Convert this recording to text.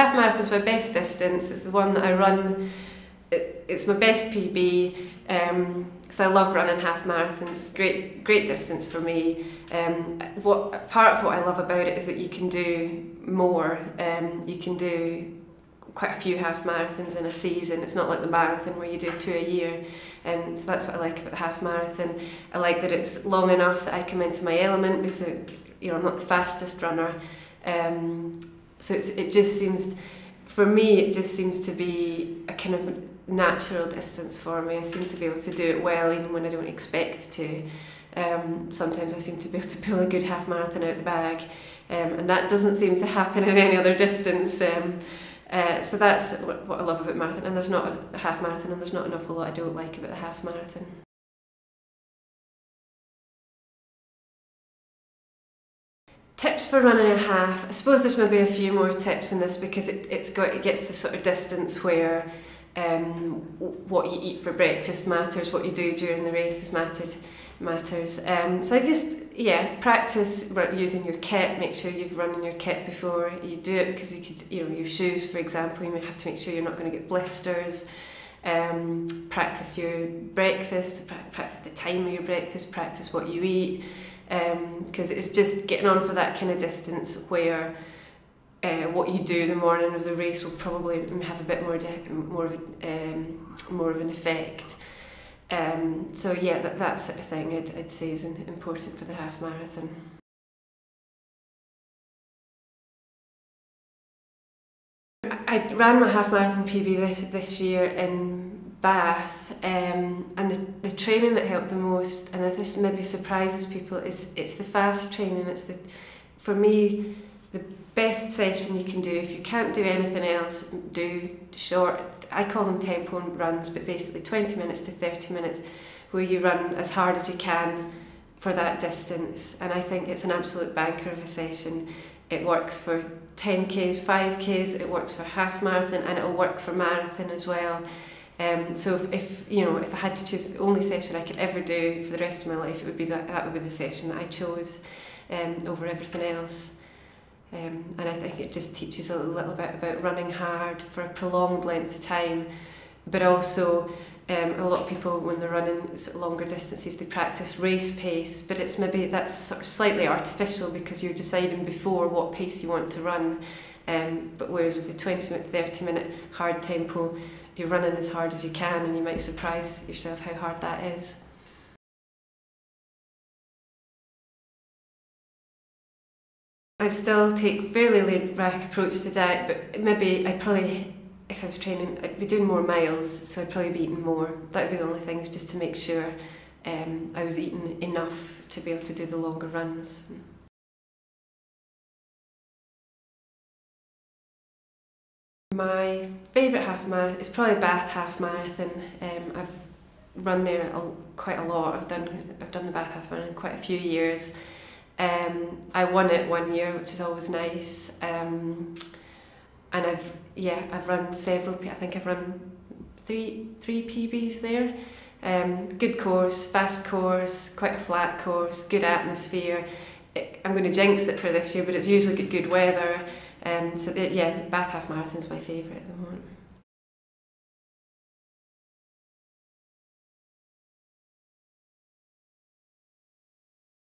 half marathon is my best distance. It's the one that I run. It's my best PB because I love running half marathons. It's great distance for me. Part of what I love about it is that you can do more. You can do quite a few half marathons in a season. It's not like the marathon where you do 2 a year. So that's what I like about the half marathon. I like that it's long enough that I come into my element because I'm not the fastest runner. So it just seems, for me, it just seems to be a kind of natural distance for me. I seem to be able to do it well even when I don't expect to. Sometimes I seem to be able to pull a good half marathon out the bag, and that doesn't seem to happen in any other distance. So that's what I love about marathon, and there's not a half marathon, and there's not an awful lot I don't like about the half marathon. Tips for running a half. I suppose there's maybe a few more tips in this because it gets to sort of distance where what you eat for breakfast matters, what you do during the races matters. So I guess, yeah, practice using your kit. Make sure you've run in your kit before you do it, because your shoes, for example, you may have to make sure you're not going to get blisters. Practice your breakfast, practice the time of your breakfast, practice what you eat, because it's just getting on for that kind of distance where what you do the morning of the race will probably have a bit more of an effect. So yeah, that sort of thing I'd say is important for the half marathon. I ran my half marathon PB this year in Bath, and the training that helped the most, and this maybe surprises people, is it's the fast training. For me, the best session you can do. If you can't do anything else, do short, I call them tempo runs, but basically 20 minutes to 30 minutes where you run as hard as you can for that distance. And I think it's an absolute banker of a session. It works for 10Ks, 5Ks, it works for half marathon, and it'll work for marathon as well. So if I had to choose the only session I could ever do for the rest of my life, it would be that would be the session that I chose over everything else. And I think it just teaches a little bit about running hard for a prolonged length of time, but also a lot of people, when they're running sort of longer distances, they practice race pace, but that's sort of slightly artificial because you're deciding before what pace you want to run. But whereas with the 20-minute, 30-minute hard tempo, you're running as hard as you can, and you might surprise yourself how hard that is. I still take a fairly laid-back approach to diet, but maybe if I was training, I'd be doing more miles, so I'd probably be eating more. That would be the only thing, is just to make sure I was eating enough to be able to do the longer runs. My favourite half marathon is probably Bath half marathon. I've run there quite a lot. I've done the Bath half marathon quite a few years. I won it one year, which is always nice. And I've run several. I think I've run three PBs there. Good course, fast course, quite a flat course, good atmosphere. I'm going to jinx it for this year, but it's usually good weather. So yeah, Bath half marathon is my favourite at the moment.